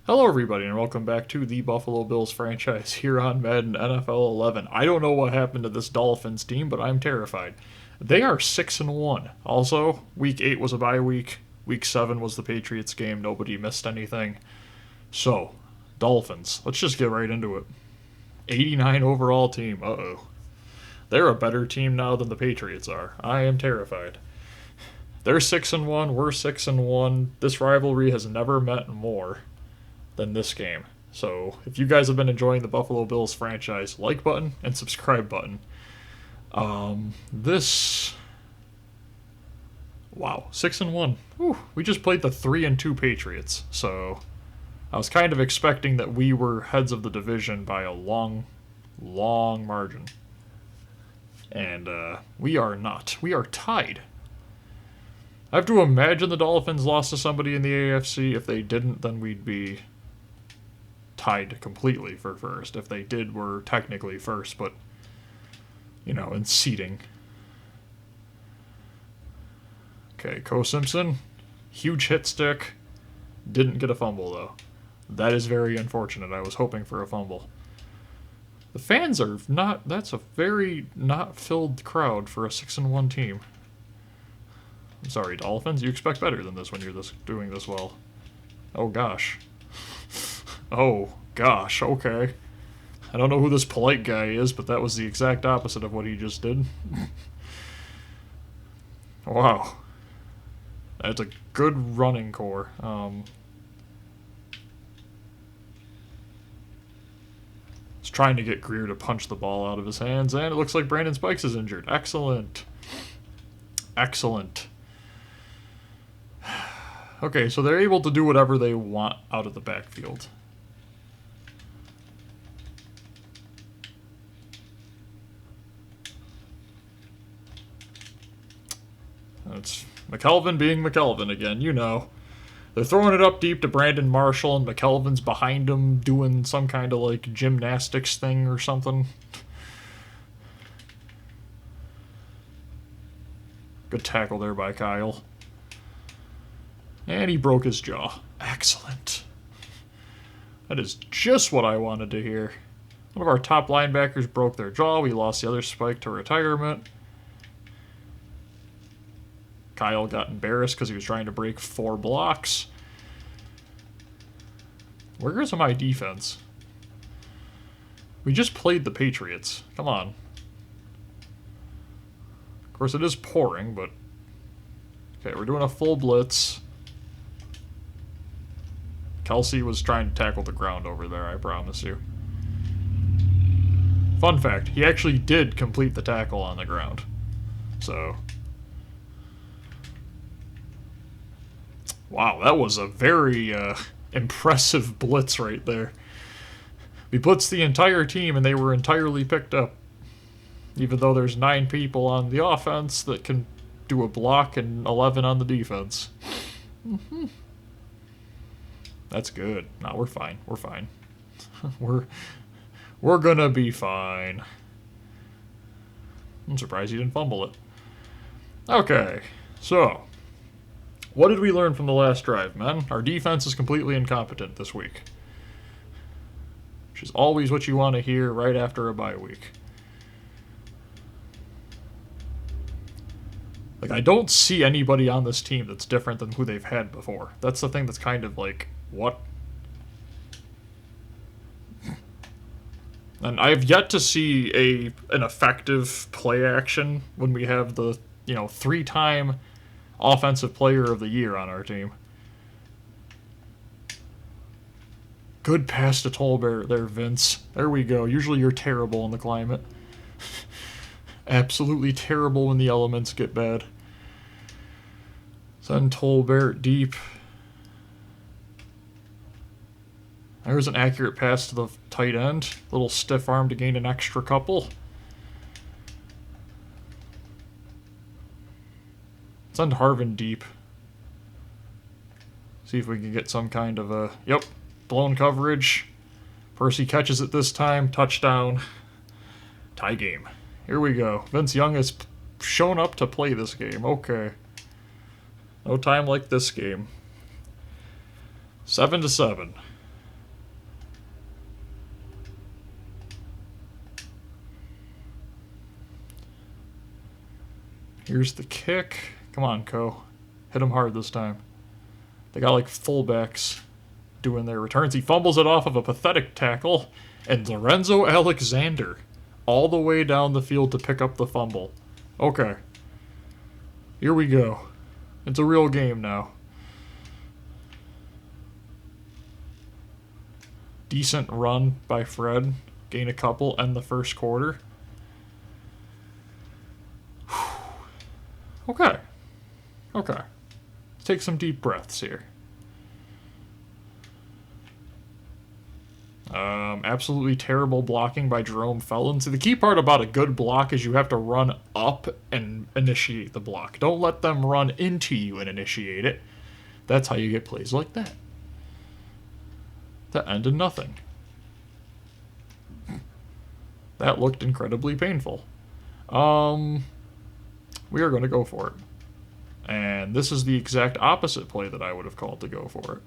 Hello, everybody, and welcome back to the Buffalo Bills franchise here on Madden NFL 11. I don't know what happened to this Dolphins team, but I'm terrified. They are 6-1. Also, Week 8 was a bye week. Week 7 was the Patriots game. Nobody missed anything. So, Dolphins. Let's just get right into it. 89 overall team. Uh-oh. They're a better team now than the Patriots are. I am terrified. They're 6-1. We're 6-1. This rivalry has never meant more than this game. So if you guys have been enjoying the Buffalo Bills franchise, like button and subscribe button. Wow, 6-1. Whew, we just played the 3-2 Patriots, so I was kind of expecting that we were heads of the division by a long margin. And we are not. We are tied. I have to imagine the Dolphins lost to somebody in the AFC. If they didn't, then we'd be tied completely for first. If they did, we're technically first, but, in seeding. Okay, Co Simpson, huge hit stick. Didn't get a fumble, though. That is very unfortunate. I was hoping for a fumble. The fans are not... That's a very not filled crowd for a 6-1 team. I'm sorry, Dolphins. You expect better than this when you're doing this well. Oh, gosh. Oh, gosh, okay. I don't know who this polite guy is, but that was the exact opposite of what he just did. Wow. That's a good running core. Was trying to get Greer to punch the ball out of his hands, and it looks like Brandon Spikes is injured. Excellent. Excellent. Okay, so they're able to do whatever they want out of the backfield. It's McKelvin being McKelvin again, They're throwing it up deep to Brandon Marshall, and McKelvin's behind him doing some kind of, gymnastics thing or something. Good tackle there by Kyle. And he broke his jaw. Excellent. That is just what I wanted to hear. One of our top linebackers broke their jaw. We lost the other spike to retirement. Kyle got embarrassed because he was trying to break 4 blocks. Where is my defense? We just played the Patriots. Come on. Of course, it is pouring, but... Okay, we're doing a full blitz. Kelsey was trying to tackle the ground over there, I promise you. Fun fact, he actually did complete the tackle on the ground. So... Wow, that was a very impressive blitz right there. We blitzed the entire team, and they were entirely picked up. Even though there's 9 people on the offense that can do a block and 11 on the defense. Mm-hmm. That's good. No, we're fine. We're fine. We're gonna be fine. I'm surprised you didn't fumble it. Okay, so... What did we learn from the last drive, man? Our defense is completely incompetent this week. Which is always what you want to hear right after a bye week. I don't see anybody on this team that's different than who they've had before. That's the thing that's kind of what? And I have yet to see an effective play action when we have the, 3-time Offensive Player of the Year on our team. Good pass to Tolbert there, Vince. There we go. Usually you're terrible in the climate. Absolutely terrible when the elements get bad. Send Tolbert deep. There's an accurate pass to the tight end. Little stiff arm to gain an extra couple. Send Harvin deep. See if we can get some kind of a... Yep, blown coverage. Percy catches it this time. Touchdown. Tie game. Here we go. Vince Young has shown up to play this game. Okay. No time like this game. 7-7. Here's the kick. Come on, Co. Hit him hard this time. They got like fullbacks doing their returns. He fumbles it off of a pathetic tackle. And Lorenzo Alexander all the way down the field to pick up the fumble. Okay. Here we go. It's a real game now. Decent run by Fred. Gain a couple, end the first quarter. Okay. Okay. Let's take some deep breaths here. Absolutely terrible blocking by Jerome Felton. See, the key part about a good block is you have to run up and initiate the block. Don't let them run into you and initiate it. That's how you get plays like that. That ended nothing. That looked incredibly painful. We are going to go for it. And this is the exact opposite play that I would have called to go for it.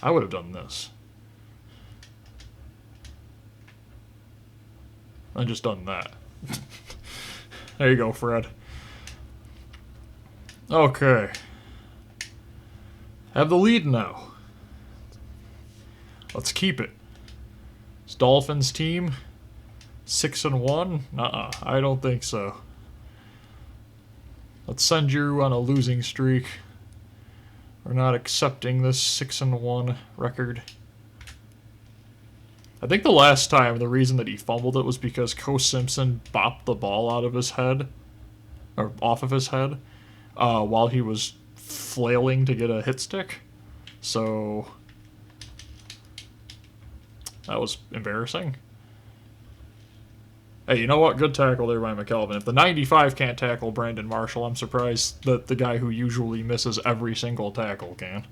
I would have done this. And just done that. There you go, Fred. Okay. Have the lead now. Let's keep it. This Dolphins team, 6-1? Nuh-uh, I don't think so. Let's send you on a losing streak. We're not accepting this 6-1 record. I think the last time, the reason that he fumbled it was because Co Simpson bopped the ball out of his head, or off of his head, while he was flailing to get a hit stick. So that was embarrassing. Hey, you know what? Good tackle there by McKelvin. If the 95 can't tackle Brandon Marshall, I'm surprised that the guy who usually misses every single tackle can.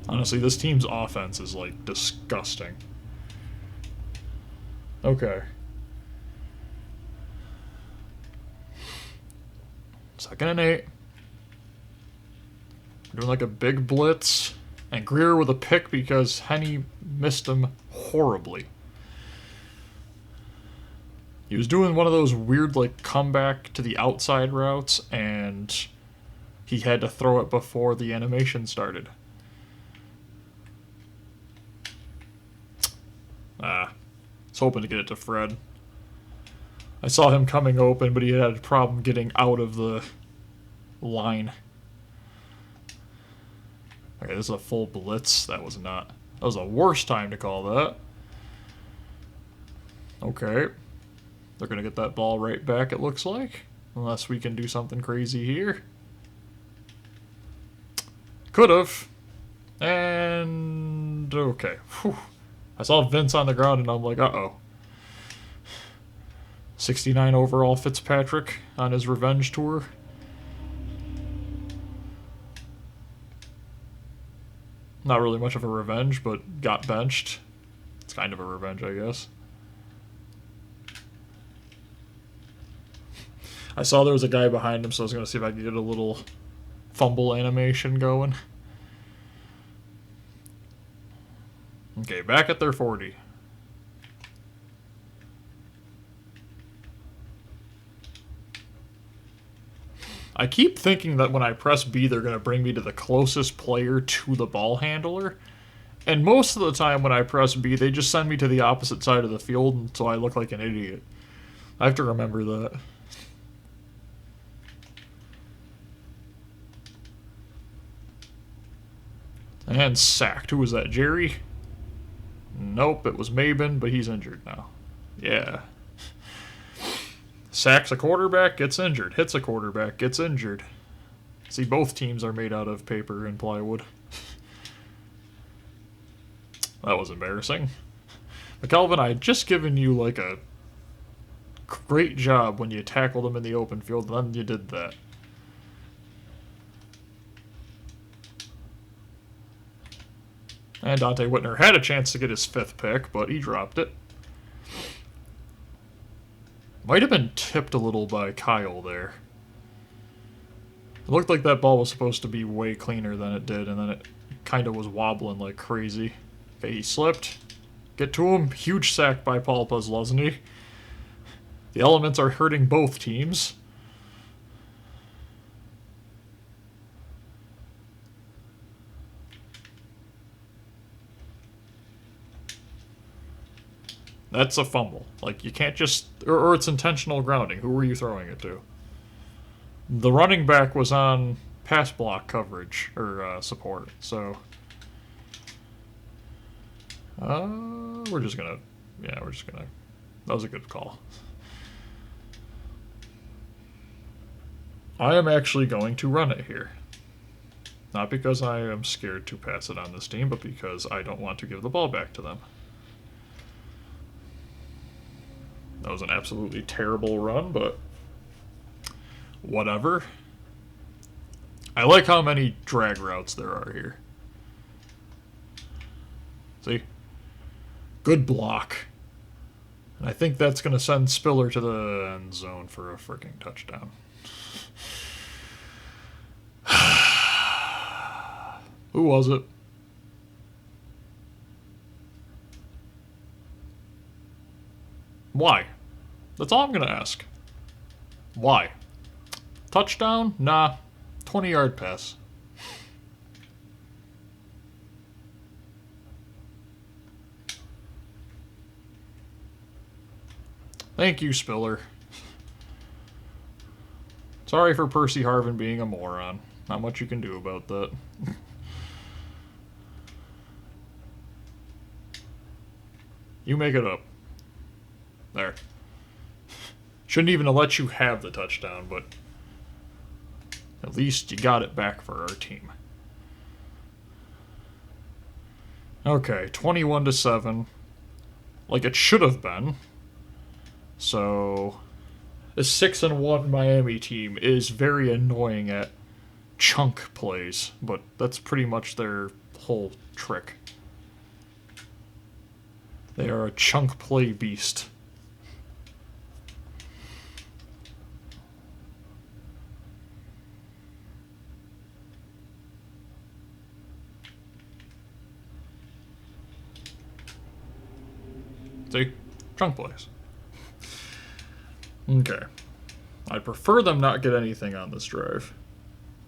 Honestly, this team's offense is, like, disgusting. Okay. 2nd and 8. We're doing, like, a big blitz. And Greer with a pick because Henne missed him horribly. He was doing one of those weird, like, comeback to the outside routes, and he had to throw it before the animation started. I was hoping to get it to Fred. I saw him coming open, but he had a problem getting out of the line. Okay, this is a full blitz. That was not. That was the worst time to call that. Okay. They're going to get that ball right back, it looks like. Unless we can do something crazy here. Could have. And okay. Whew. I saw Vince on the ground and I'm like, uh-oh. 69 overall Fitzpatrick on his revenge tour. Not really much of a revenge, but got benched. It's kind of a revenge, I guess. I saw there was a guy behind him, so I was going to see if I could get a little fumble animation going. Okay, back at their 40. I keep thinking that when I press B, they're going to bring me to the closest player to the ball handler. And most of the time when I press B, they just send me to the opposite side of the field, and so I look like an idiot. I have to remember that. And sacked. Who was that, Jerry? Nope, it was Mabin, but he's injured now. Yeah. Sacks a quarterback, gets injured. Hits a quarterback, gets injured. See, both teams are made out of paper and plywood. That was embarrassing. McKelvin, I had just given you, like, a great job when you tackled him in the open field, and then you did that. And Dante Whitner had a chance to get his 5th pick, but he dropped it. Might have been tipped a little by Kyle there. It looked like that ball was supposed to be way cleaner than it did, and then it kind of was wobbling like crazy. Okay, he slipped. Get to him. Huge sack by Paul Posluszny. The elements are hurting both teams. That's a fumble. Like, you can't just... Or it's intentional grounding. Who were you throwing it to? The running back was on pass block coverage, or support, so... we're just gonna... Yeah, we're just gonna... That was a good call. I am actually going to run it here. Not because I am scared to pass it on this team, but because I don't want to give the ball back to them. That was an absolutely terrible run, but whatever. I like how many drag routes there are here. See? Good block. And I think that's going to send Spiller to the end zone for a freaking touchdown. Who was it? Why? That's all I'm going to ask. Why? Touchdown? Nah. 20-yard pass. Thank you, Spiller. Sorry for Percy Harvin being a moron. Not much you can do about that. You make it up. There. Shouldn't even have let you have the touchdown, but at least you got it back for our team. Okay, 21-7. Like it should have been. So, the 6-1 Miami team is very annoying at chunk plays, but that's pretty much their whole trick. They are a chunk play beast. See? Chunk plays. Okay. I prefer them not get anything on this drive,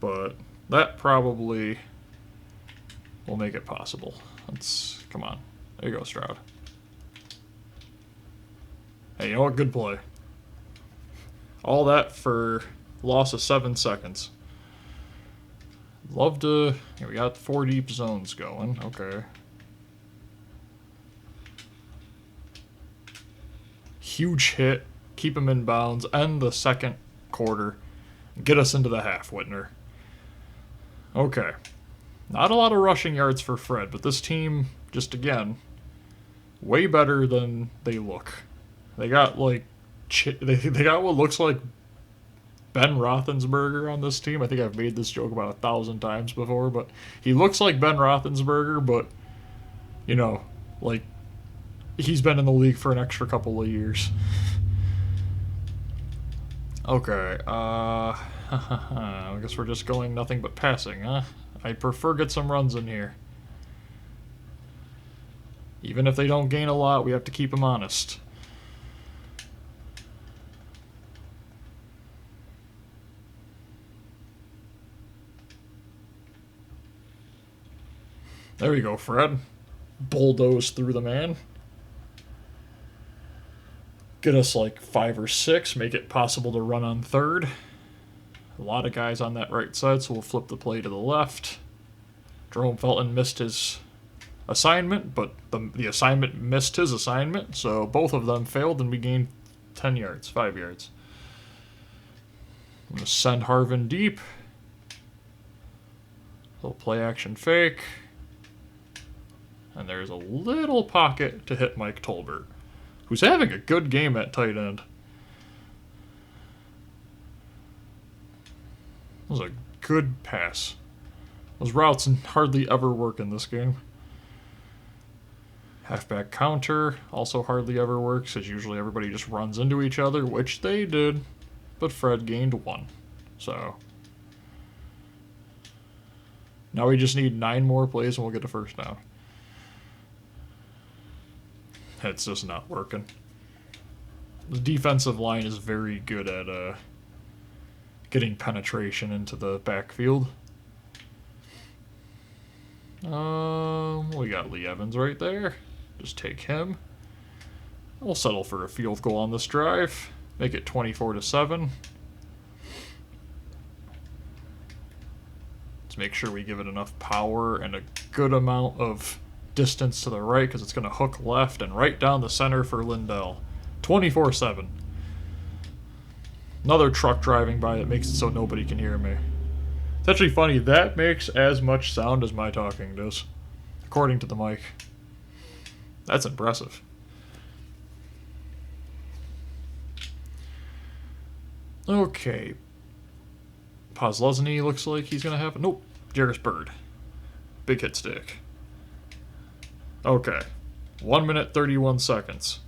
but that probably will make it possible. Come on. There you go, Stroud. Hey, you know what? Good play. All that for loss of 7 seconds. Love to... Here, we got 4 deep zones going. Okay. Huge hit. Keep him in bounds. End the second quarter. Get us into the half, Whitner. Okay. Not a lot of rushing yards for Fred, but this team, just again, way better than they look. They got, like, they got what looks like Ben Roethlisberger on this team. I think I've made this joke about 1,000 times before, but he looks like Ben Roethlisberger, but, you know, like, he's been in the league for an extra couple of years. Okay, I guess we're just going nothing but passing, huh? I prefer get some runs in here. Even if they don't gain a lot, we have to keep them honest. There you go, Fred. Bulldoze through the man. Get us like 5 or 6, make it possible to run on third. A lot of guys on that right side, so we'll flip the play to the left. Jerome Felton missed his assignment, but the assignment missed his assignment, so both of them failed, and we gained 10 yards, 5 yards. I'm going to send Harvin deep. Little play action fake. And there's a little pocket to hit Mike Tolbert, who's having a good game at tight end. That was a good pass. Those routes hardly ever work in this game. Halfback counter also hardly ever works, as usually everybody just runs into each other, which they did, but Fred gained 1. So now we just need 9 more plays and we'll get a first down. It's just not working. The defensive line is very good at getting penetration into the backfield. We got Lee Evans right there. Just take him. We'll settle for a field goal on this drive. Make it 24-7. Let's make sure we give it enough power and a good amount of distance to the right because it's going to hook left and right down the center for Lindell. 24-7. Another truck driving by that makes it so nobody can hear me. It's actually funny, that makes as much sound as my talking does, according to the mic. That's impressive. Okay. Pozlesny looks like he's going to have... Nope. Jarvis Bird. Big hit stick. Okay. 1 minute, 31 seconds.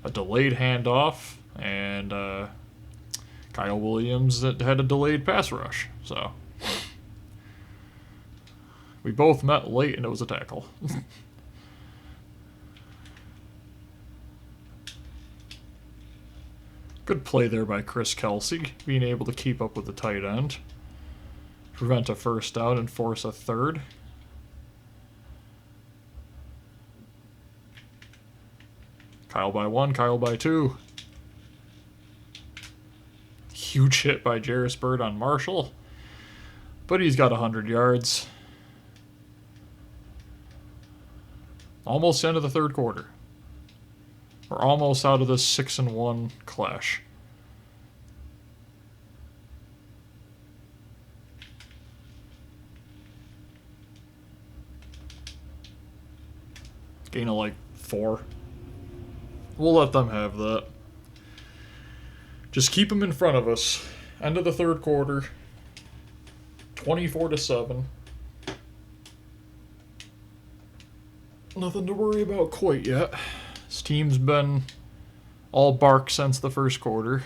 A delayed handoff, and Kyle Williams that had a delayed pass rush. So we both met late, and it was a tackle. Good play there by Chris Kelsey, being able to keep up with the tight end, prevent a first down, and force a third. Kyle by 1, Kyle by 2. Huge hit by Jarvis Bird on Marshall, but he's got 100 yards. Almost end of the third quarter. We're almost out of this 6-1 clash. Gain of like 4. We'll let them have that. Just keep them in front of us. End of the third quarter. 24-7. Nothing to worry about quite yet. This team's been all bark since the first quarter.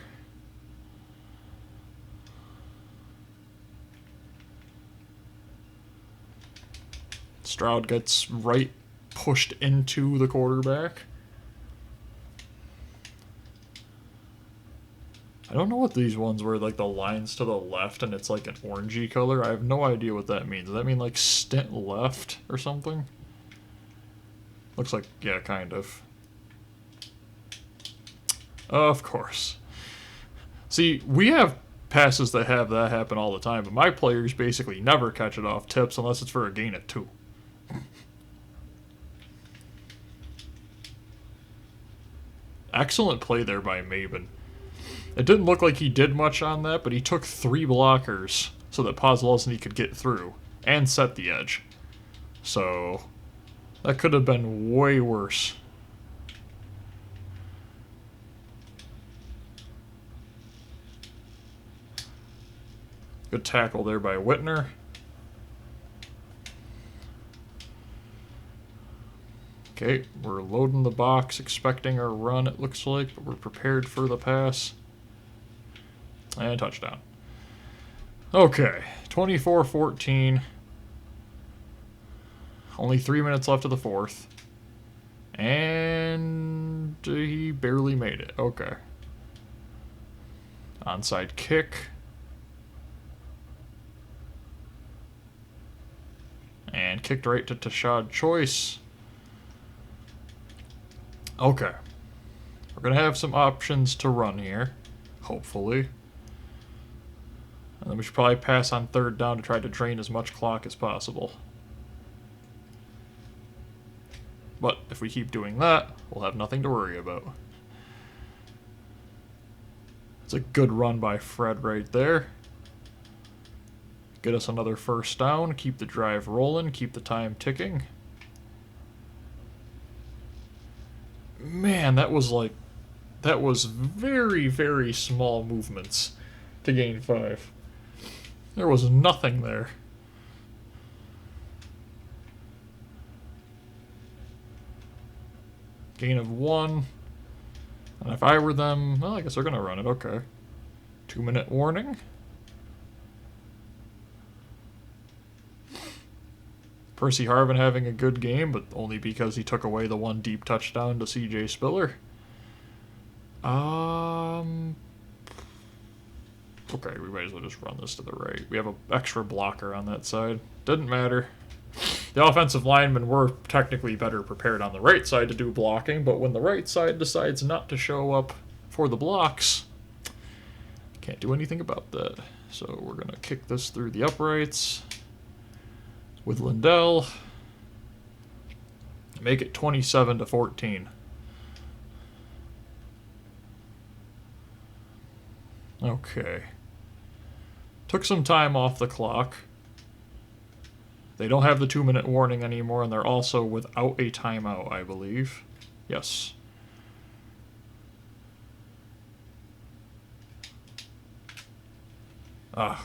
Stroud gets right pushed into the quarterback. I don't know what these ones were, like the lines to the left and it's like an orangey color. I have no idea what that means. Does that mean like stint left or something? Looks like, yeah, kind of. Of course. See, we have passes that have that happen all the time, but my players basically never catch it off tips unless it's for a gain of 2. Excellent play there by Maben. It didn't look like he did much on that, but he took 3 blockers so that Pozlesny could get through and set the edge. So that could have been way worse. Good tackle there by Whitner. Okay, we're loading the box, expecting our run, it looks like, but we're prepared for the pass. And touchdown. Okay, 24-14. Only 3 minutes left of the fourth. And he barely made it. Okay. Onside kick. And kicked right to Tashad Choice. Okay. We're going to have some options to run here, hopefully. And then we should probably pass on third down to try to drain as much clock as possible. But if we keep doing that, we'll have nothing to worry about. It's a good run by Fred right there. Get us another first down, keep the drive rolling, keep the time ticking. Man, that was very, very small movements to gain 5. There was nothing there. Gain of 1. And if I were them, well, I guess they're going to run it. Okay. 2-minute warning. Percy Harvin having a good game, but only because he took away the one deep touchdown to C.J. Spiller. Okay, we might as well just run this to the right. We have an extra blocker on that side. Didn't matter. The offensive linemen were technically better prepared on the right side to do blocking, but when the right side decides not to show up for the blocks, can't do anything about that. So we're going to kick this through the uprights with Lindell. Make it 27-14. Okay. Took some time off the clock. They don't have the 2-minute warning anymore, and they're also without a timeout, I believe. Yes.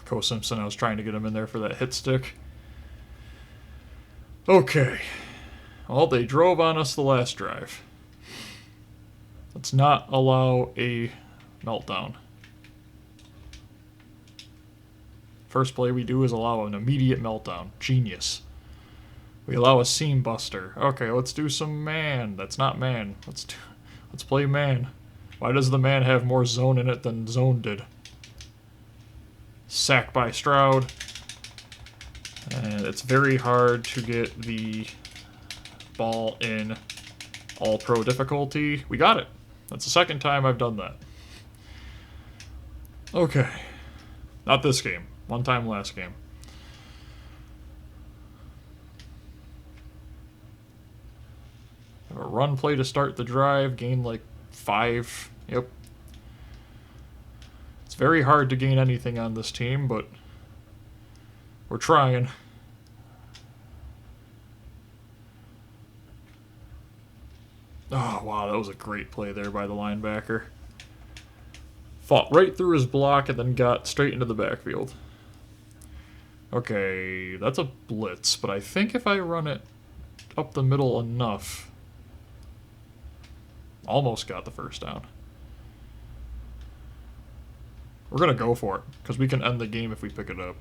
Co Simpson, I was trying to get him in there for that hit stick. Okay. Well, they drove on us the last drive. Let's not allow a meltdown. First play we do is allow an immediate meltdown. Genius. We allow a seam buster. Okay, let's do some man. That's not man. Let's play man. Why does the man have more zone in it than zone did? Sack by Stroud. And it's very hard to get the ball in all-pro difficulty. We got it. That's the second time I've done that. Okay. Not this game. One time last game. Have a run play to start the drive. Gain like 5. Yep. It's very hard to gain anything on this team, but we're trying. Oh, wow, that was a great play there by the linebacker. Fought right through his block and then got straight into the backfield. Okay, that's a blitz, but I think if I run it up the middle enough... Almost got the first down. We're going to go for it, because we can end the game if we pick it up.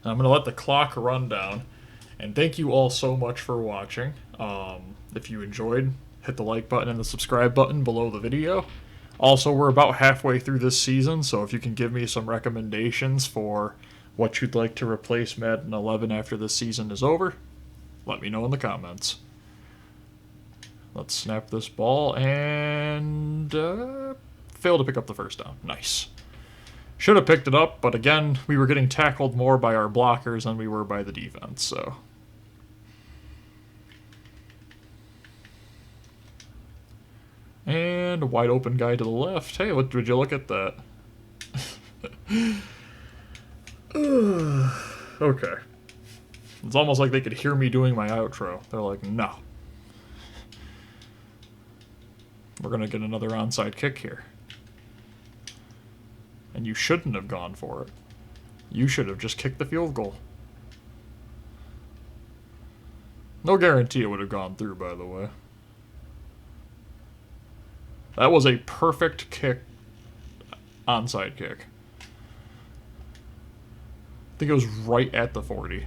I'm going to let the clock run down. And thank you all so much for watching. If you enjoyed, hit the like button and the subscribe button below the video. Also, we're about halfway through this season, so if you can give me some recommendations for what you'd like to replace Madden 11 after this season is over, let me know in the comments. Let's snap this ball and fail to pick up the first down. Nice. Should have picked it up, but again, we were getting tackled more by our blockers than we were by the defense, so. And a wide open guy to the left. Hey, would you look at that? Okay. It's almost like they could hear me doing my outro. They're like, no. We're going to get another onside kick here. And you shouldn't have gone for it. You should have just kicked the field goal. No guarantee it would have gone through, by the way. That was a perfect kick, onside kick. I think it was right at the 40.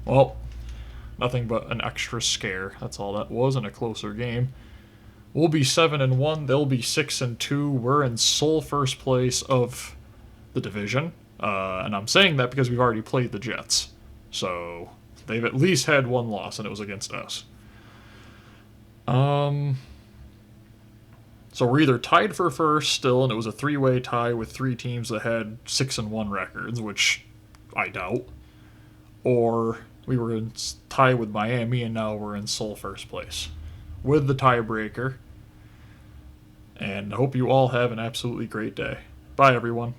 Well, nothing but an extra scare. That's all that was in a closer game. We'll be 7-1. They'll be 6-2. We're in sole first place of the division. And I'm saying that because we've already played the Jets. So they've at least had one loss, and it was against us. So we're either tied for first still, and it was a 3-way tie with 3 teams that had 6-1 records, which I doubt. Or we were in tie with Miami, and now we're in sole first place with the tiebreaker. And I hope you all have an absolutely great day. Bye, everyone.